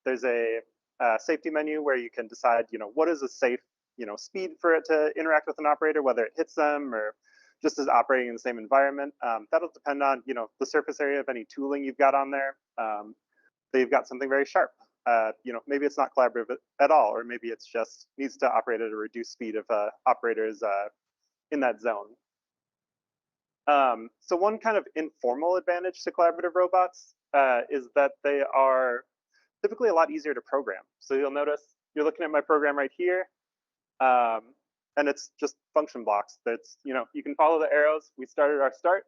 There's a safety menu where you can decide, what is a safe, speed for it to interact with an operator, whether it hits them or just is operating in the same environment. That'll depend on, the surface area of any tooling you've got on there. So you've got something very sharp. Maybe it's not collaborative at all, or maybe it's just needs to operate at a reduced speed if operators in that zone. So one kind of informal advantage to collaborative robots is that they are typically a lot easier to program. So you'll notice you're looking at my program right here, and it's just function blocks. That's, you can follow the arrows. We started our start,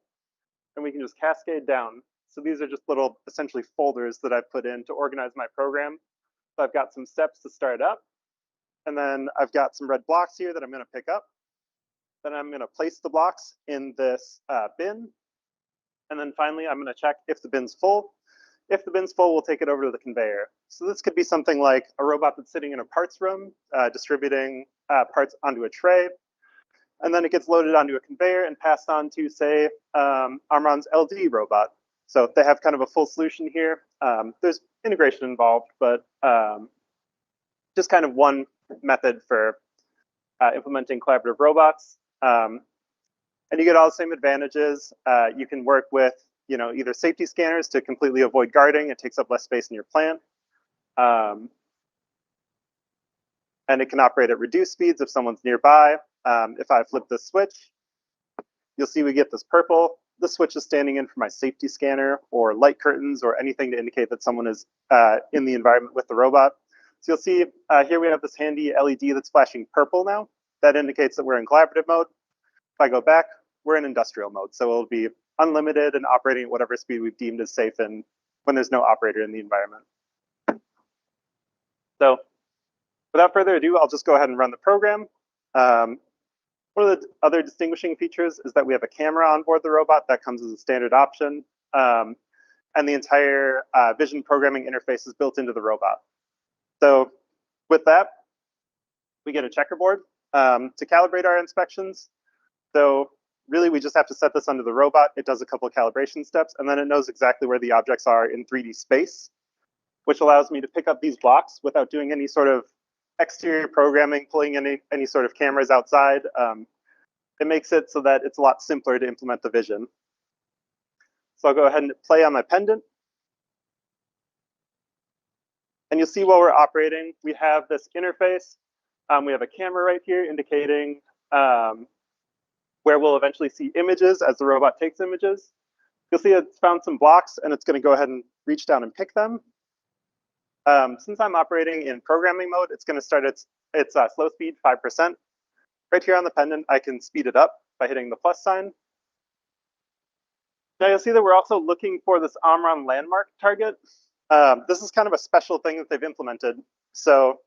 and we can just cascade down. So these are just little, essentially, folders that I've put in to organize my program. So I've got some steps to start up, and then I've got some red blocks here that I'm going to pick up. Then I'm going to place the blocks in this bin, and then finally I'm going to check if the bin's full. If the bin's full, we'll take it over to the conveyor. So this could be something like a robot that's sitting in a parts room, distributing parts onto a tray, and then it gets loaded onto a conveyor and passed on to, say, Omron's LD robot. So they have kind of a full solution here. There's integration involved, but just kind of one method for implementing collaborative robots. And you get all the same advantages. You can work with, either safety scanners to completely avoid guarding. It takes up less space in your plant. And it can operate at reduced speeds if someone's nearby. If I flip this switch, you'll see we get this purple. The switch is standing in for my safety scanner or light curtains or anything to indicate that someone is in the environment with the robot. So you'll see here we have this handy LED that's flashing purple now. That indicates that we're in collaborative mode. If I go back, we're in industrial mode. So it'll be unlimited and operating at whatever speed we've deemed as safe and when there's no operator in the environment. So without further ado, I'll just go ahead and run the program. One of the other distinguishing features is that we have a camera on board the robot that comes as a standard option. And the entire vision programming interface is built into the robot. So with that, we get a checkerboard to calibrate our inspections. So really, we just have to set this under the robot. It does a couple of calibration steps, and then it knows exactly where the objects are in 3D space, which allows me to pick up these blocks without doing any sort of exterior programming, pulling any sort of cameras outside. It makes it so that it's a lot simpler to implement the vision. So I'll go ahead and play on my pendant. And you'll see while we're operating, we have this interface. We have a camera right here indicating where we'll eventually see images as the robot takes images. You'll see it's found some blocks, and it's going to go ahead and reach down and pick them. Since I'm operating in programming mode, it's going to start its slow speed, 5%. Right here on the pendant, I can speed it up by hitting the plus sign. Now you'll see that we're also looking for this Omron landmark target. This is kind of a special thing that they've implemented. So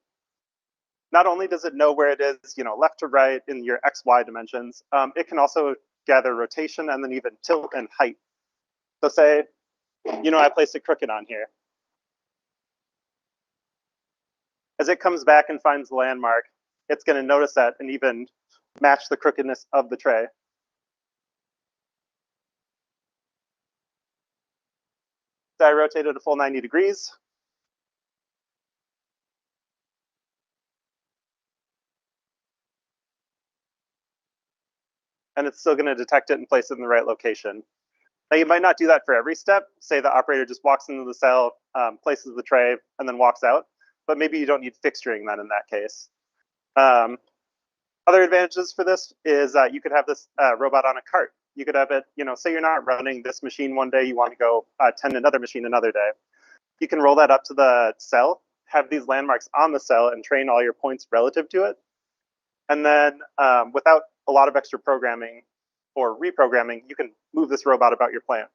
not only does it know where it is, left to right in your X, Y dimensions, it can also gather rotation and then even tilt and height. So say, I place a crooked on here. As it comes back and finds the landmark, it's going to notice that and even match the crookedness of the tray. So I rotated a full 90 degrees. And it's still going to detect it and place it in the right location. Now, you might not do that for every step. Say the operator just walks into the cell, places the tray, and then walks out. But maybe you don't need fixturing then in that case. Other advantages for this is you could have this robot on a cart. You could have it, say you're not running this machine one day, you want to go tend another machine another day. You can roll that up to the cell, have these landmarks on the cell, and train all your points relative to it. And then without a lot of extra programming or reprogramming, you can move this robot about your plant.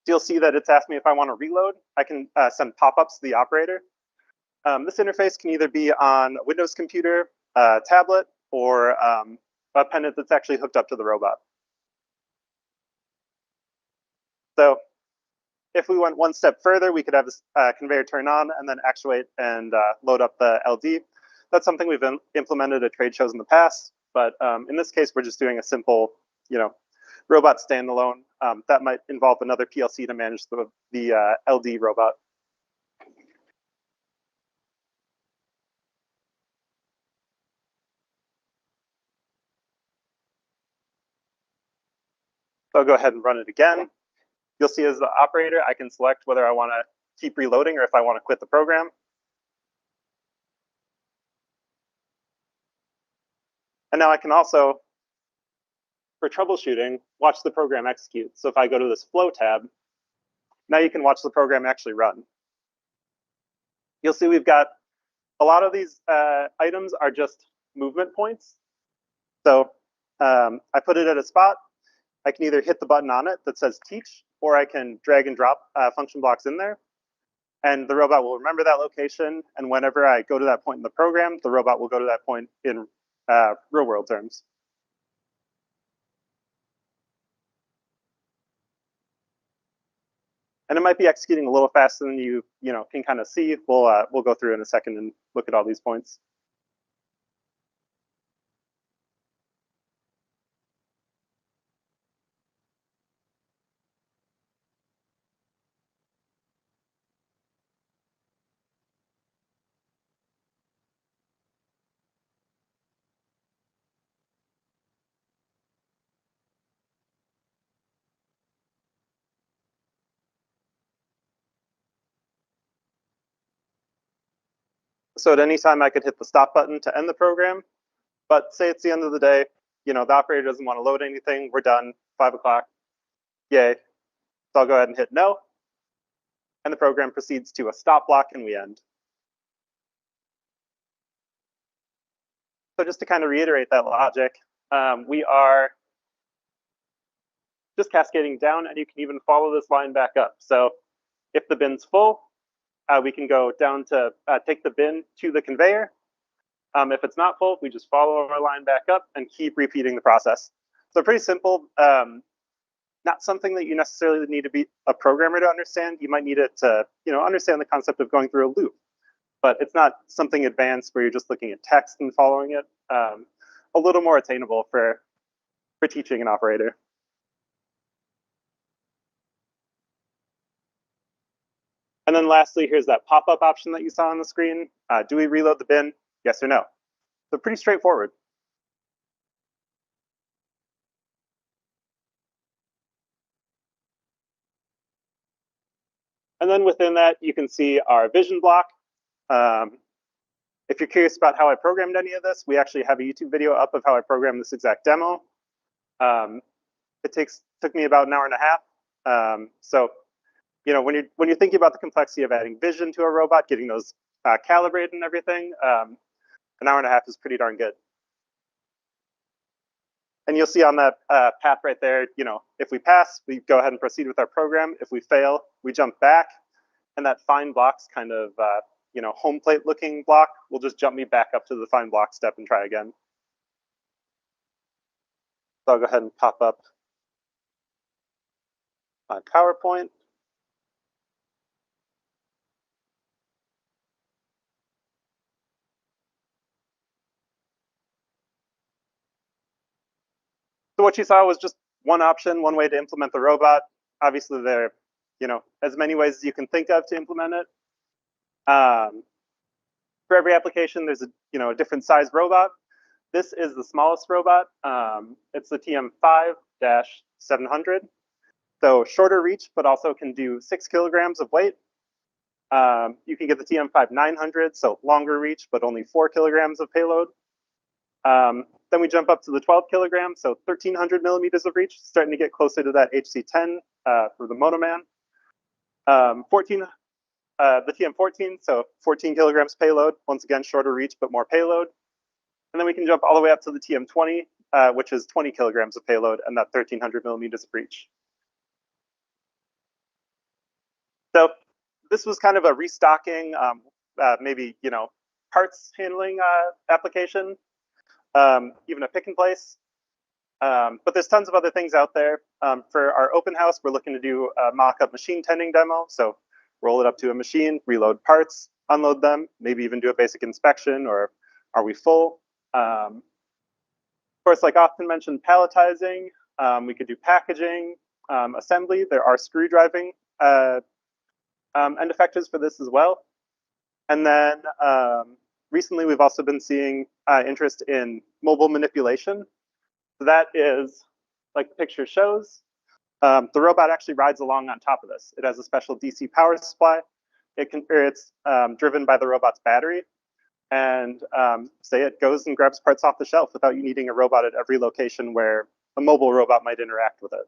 You'll see that it's asked me if I want to reload. I can send pop-ups to the operator. This interface can either be on a Windows computer, tablet, or a pendant that's actually hooked up to the robot. So if we went one step further, we could have this conveyor turn on and then actuate and load up the LD. That's something we've implemented at trade shows in the past, but in this case, we're just doing a simple, robot standalone that might involve another PLC to manage the LD robot. So I'll go ahead and run it again. You'll see as the operator, I can select whether I want to keep reloading or if I want to quit the program. And now I can also, for troubleshooting, watch the program execute. So if I go to this flow tab, now you can watch the program actually run. You'll see we've got a lot of these items are just movement points. So I put it at a spot. I can either hit the button on it that says teach, or I can drag and drop function blocks in there. And the robot will remember that location. And whenever I go to that point in the program, the robot will go to that point in real world terms. And it might be executing a little faster than you can kind of see. We'll go through in a second and look at all these points. So at any time I could hit the stop button to end the program, but say it's the end of the day, the operator doesn't want to load anything, we're done, 5 o'clock, yay. So I'll go ahead and hit no, and the program proceeds to a stop block and we end. So just to kind of reiterate that logic, we are just cascading down, and you can even follow this line back up. So if the bin's full, we can go down to take the bin to the conveyor. If it's not full, we just follow our line back up and keep repeating the process. So pretty simple, not something that you necessarily need to be a programmer to understand. You might need it to understand the concept of going through a loop, but it's not something advanced where you're just looking at text and following it. A little more attainable for teaching an operator. And then lastly, here's that pop-up option that you saw on the screen. Do we reload the bin? Yes or no? So pretty straightforward. And then within that, you can see our vision block. If you're curious about how I programmed any of this, we actually have a YouTube video up of how I programmed this exact demo. It took me about an hour and a half. So when you're thinking about the complexity of adding vision to a robot, getting those calibrated and everything, an hour and a half is pretty darn good. And you'll see on that path right there, if we pass, we go ahead and proceed with our program. If we fail, we jump back, and that fine blocks kind of home plate looking block will just jump me back up to the fine block step and try again. So I'll go ahead and pop up my PowerPoint. So what you saw was just one option, one way to implement the robot. Obviously, there are as many ways as you can think of to implement it. For every application, there's a different size robot. This is the smallest robot. It's the TM5-700. So shorter reach, but also can do 6 kilograms of weight. You can get the TM5-900, so longer reach, but only 4 kilograms of payload. Then we jump up to the 12 kilograms, so 1,300 millimeters of reach, starting to get closer to that HC10 for the Monoman. The TM14, so 14 kilograms payload, once again, shorter reach, but more payload. And then we can jump all the way up to the TM20, which is 20 kilograms of payload and that 1,300 millimeters of reach. So this was kind of a restocking, maybe, parts handling application, even a pick and place. But there's tons of other things out there. For our open house, we're looking to do a mock-up machine tending demo. So roll it up to a machine, reload parts, unload them, maybe even do a basic inspection, or are we full? Of course, like often mentioned, palletizing. We could do packaging, assembly. There are screw driving end effectors for this as well. And then recently we've also been seeing interest in mobile manipulation. So that is, like the picture shows, the robot actually rides along on top of this. It has a special DC power supply. It's driven by the robot's battery. And say it goes and grabs parts off the shelf without you needing a robot at every location where a mobile robot might interact with it.